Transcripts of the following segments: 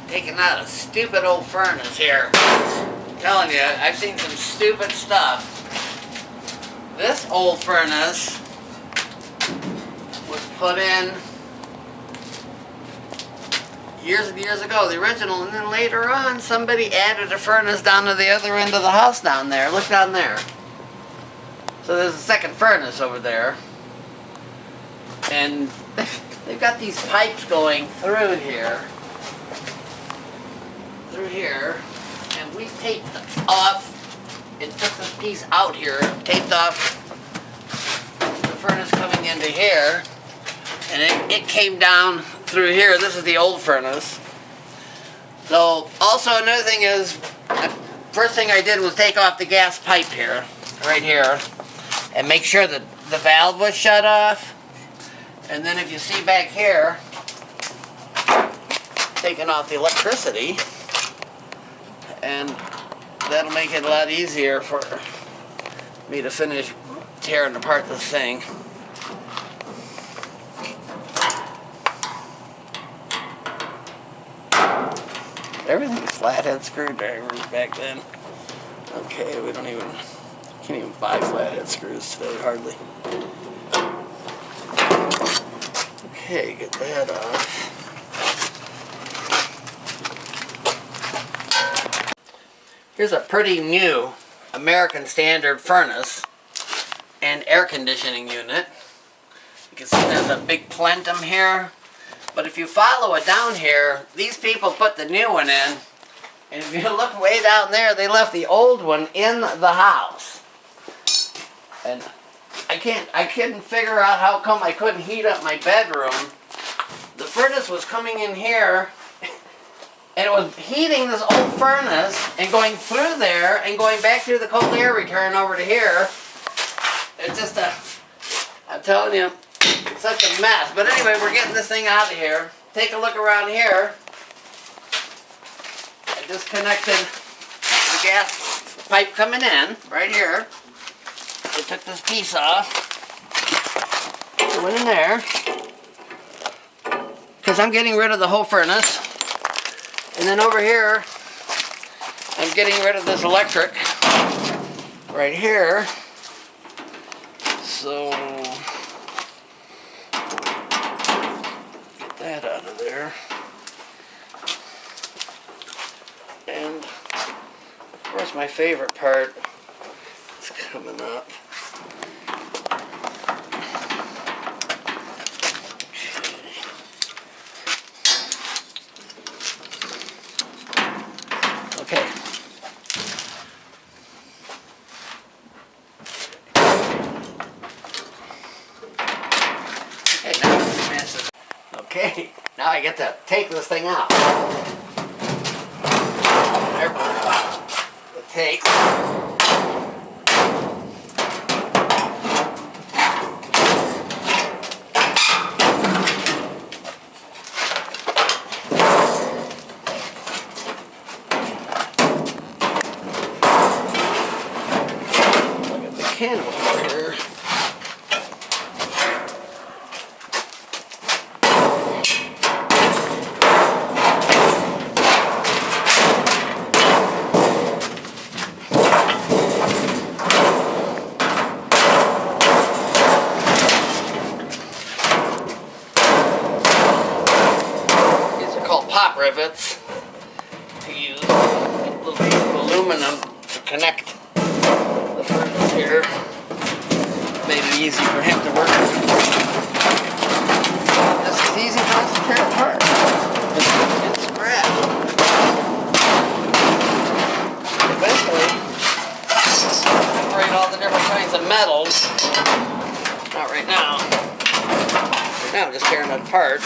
taking out a stupid old furnace here. I'm telling you, I've seen some stupid stuff. This old furnace was put in years and years ago, the original, and then later on somebody added a furnace down to the other end of the house down there. Look down there. So there's a second furnace over there. And they've got these pipes going through here. And we taped off, it took this piece out here, taped off the furnace coming into here, and it came down through here. This is the old furnace. So also another thing is, first thing I did was take off the gas pipe here, right here, and make sure that the valve was shut off. And then if you see back here, taking off the electricity, and that'll make it a lot easier for me to finish tearing apart this thing. Everything's flathead screwdrivers back then. Okay, can't even buy flathead screws today, hardly. Okay, get that off. Here's a pretty new American Standard furnace and air conditioning unit. You can see there's a big plenum here. But if you follow it down here, these people put the new one in. And if you look way down there, they left the old one in the house. And I couldn't figure out how come I couldn't heat up my bedroom. The furnace was coming in here, and it was heating this old furnace and going through there and going back through the cold air return over to here. It's just I'm telling you, such a mess. But anyway, we're getting this thing out of here. Take a look around here. I disconnected the gas pipe coming in right here. I took this piece off. It went in there. Because I'm getting rid of the whole furnace. And then over here, I'm getting rid of this electric right here. So, get that out of there. And, of course, my favorite part is coming up. Okay. Okay, now I get to take this thing out. There we go. The take. Look at the can over here. Rivets to use a little piece of aluminum to connect the furnace here. Made it easy for him to work. This is easy for us to tear apart. It's scrap. Eventually, separate all the different kinds of metals. Not right now. Right now I'm just tearing it apart.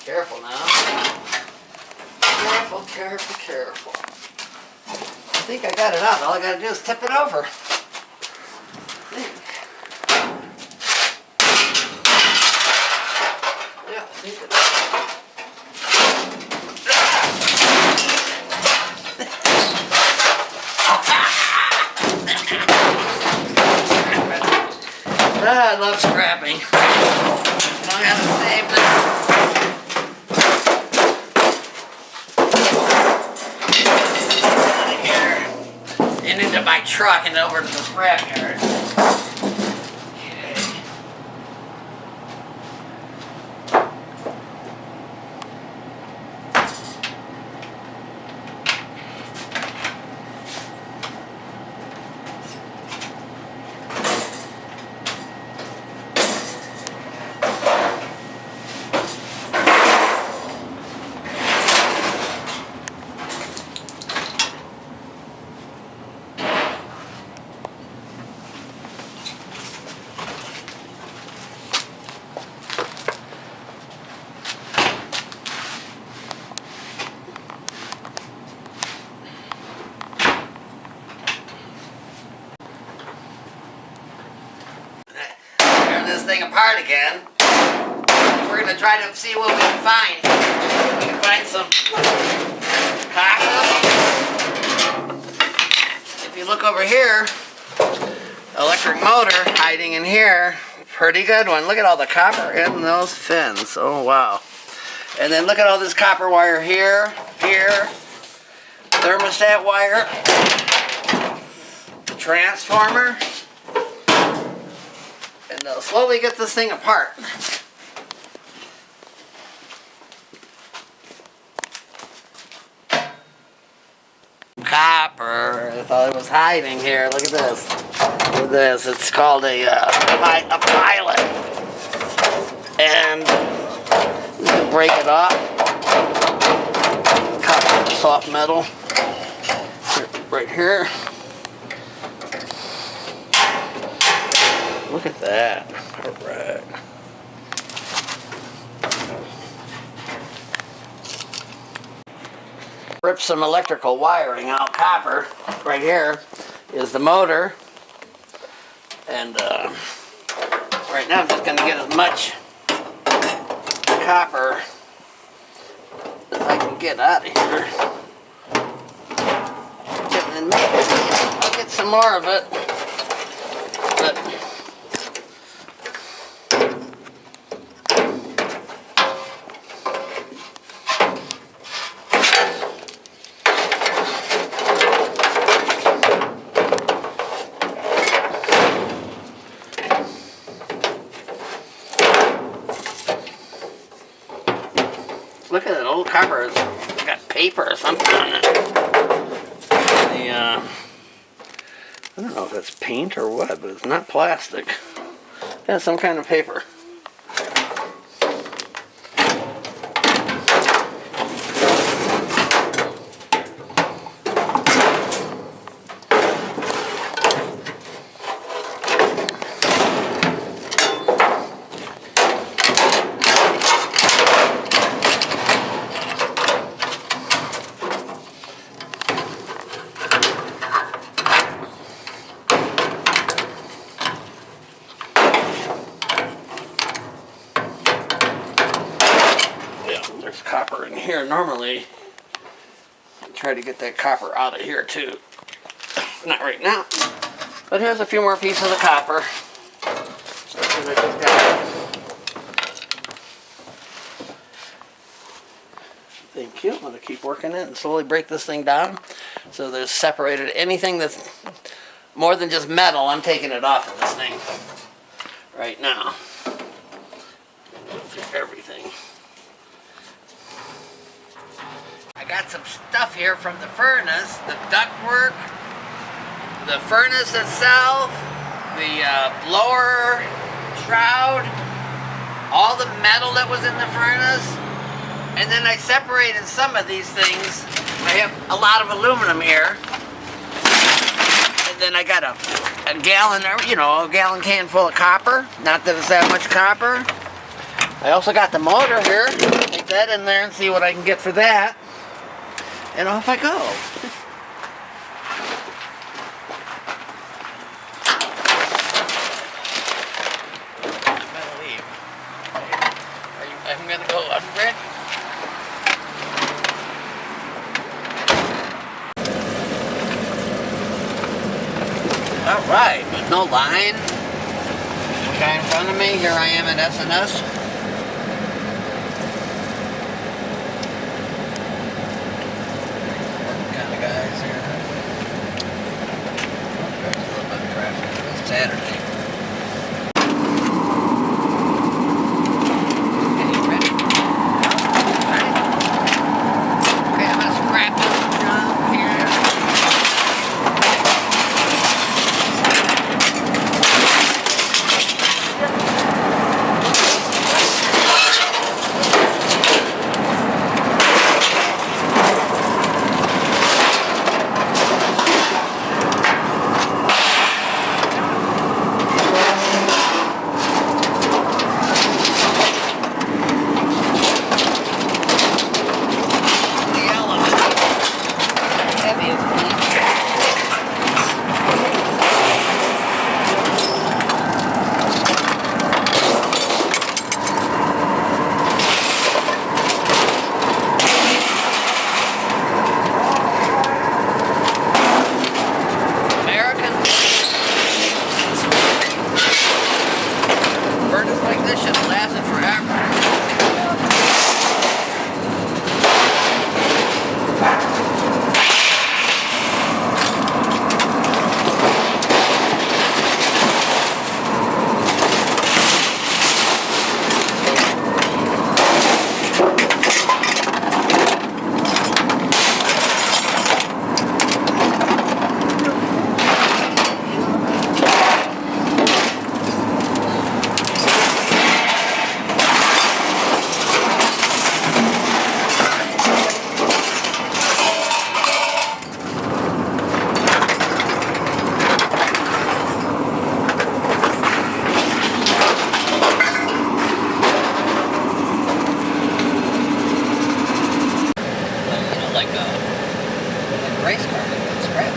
Careful now. Careful, careful, careful. I think I got it out. All I got to do is tip it over. I think. Yeah. I love scrapping. I gotta save this. Out of here. And into my truck and over to the scrapyard. This thing apart again. We're going to try to see what we can find. We can find some copper. If you look over here, electric motor hiding in here. Pretty good one. Look at all the copper in those fins. Oh wow. And then look at all this copper wire here, thermostat wire, transformer. And they'll slowly get this thing apart. Copper. I thought it was hiding here. Look at this. Look at this. It's called a pilot. And you can break it off. Copper, soft metal. Right here. Look at that. Alright. Rip some electrical wiring out. Copper. Right here is the motor. And right now I'm just going to get as much copper as I can get out of here. And then maybe I'll get some more of it. But look at that old copper. It's got paper or something on it. I don't know if it's paint or what, but it's not plastic. It has some kind of paper. There's copper in here. Normally, I try to get that copper out of here too. Not right now. But here's a few more pieces of copper. Thank you. I'm going to keep working it and slowly break this thing down. So there's separated anything that's more than just metal. I'm taking it off of this thing right now. Go through everything. I got some stuff here from the furnace, the ductwork, the furnace itself, the blower shroud, all the metal that was in the furnace, and then I separated some of these things. I have a lot of aluminum here, and then I got a gallon, a gallon can full of copper. Not that it's that much copper. I also got the motor here. Take that in there and see what I can get for that. And off I go. I'm gonna leave. I'm gonna go 100. Alright, with no line. Okay, in front of me, here I am at SNS. What kind of guys here? Oh, there's a little bit of traffic. It's Saturday. Race car, it's scrap.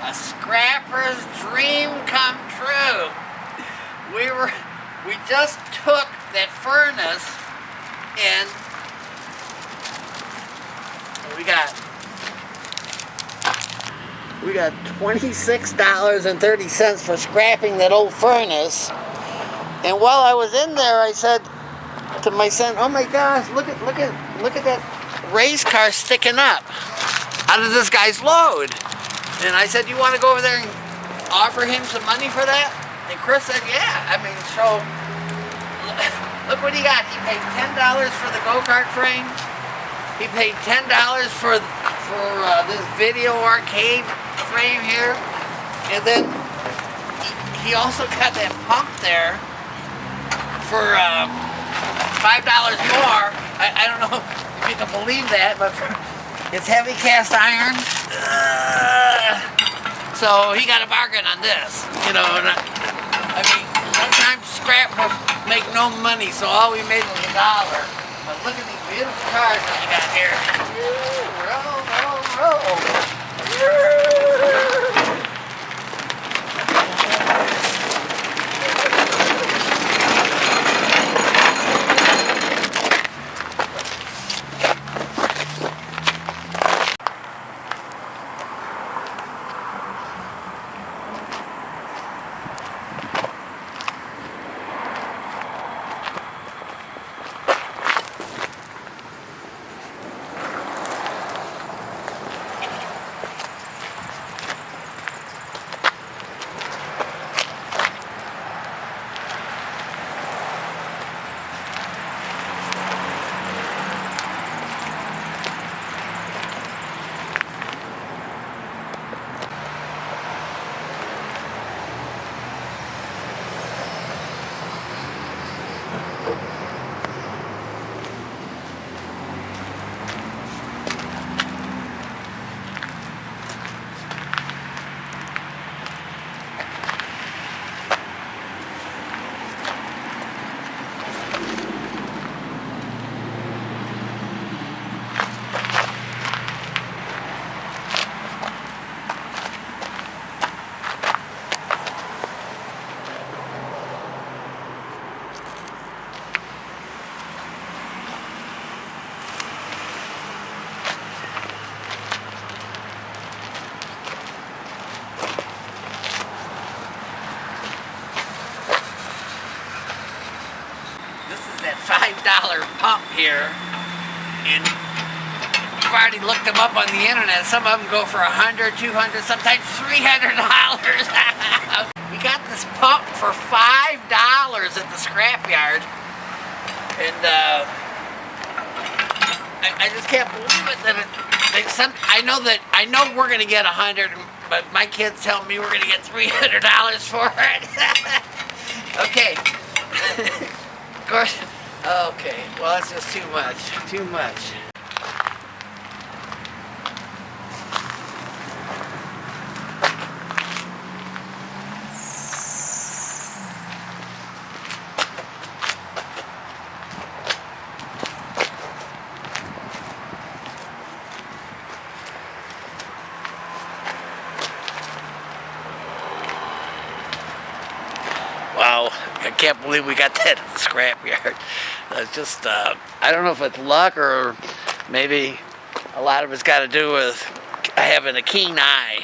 A scrapper's dream come true. We just took that furnace and we got $26.30 for scrapping that old furnace. And while I was in there, I said to my son, "Oh my gosh, look at that race car sticking up out of this guy's load." And I said, "You want to go over there and offer him some money for that?" And Chris said, "Yeah." I mean, so look what he got. He paid $10 for the go-kart frame. He paid $10 for this video arcade frame here, and then he also got that pump there for $5 more. I don't know if you can believe that, but it's heavy cast iron. So he got a bargain on this, you know. And I mean, sometimes scrap will make no money, so all we made was $1. But look at these beautiful cars that we got here. Roll, roll, roll. $5 pump here, and I've already looked them up on the internet. Some of them go for $100, $200, sometimes $300. We got this pump for $5 at the scrapyard, and I just can't believe it that I know we're gonna get $100, but my kids tell me we're gonna get $300 for it. Okay. Of course. Okay. Well, that's just too much. Too much. Wow, I can't believe we got that at the scrapyard. It's just, I don't know if it's luck or maybe a lot of it's got to do with having a keen eye.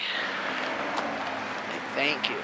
Thank you.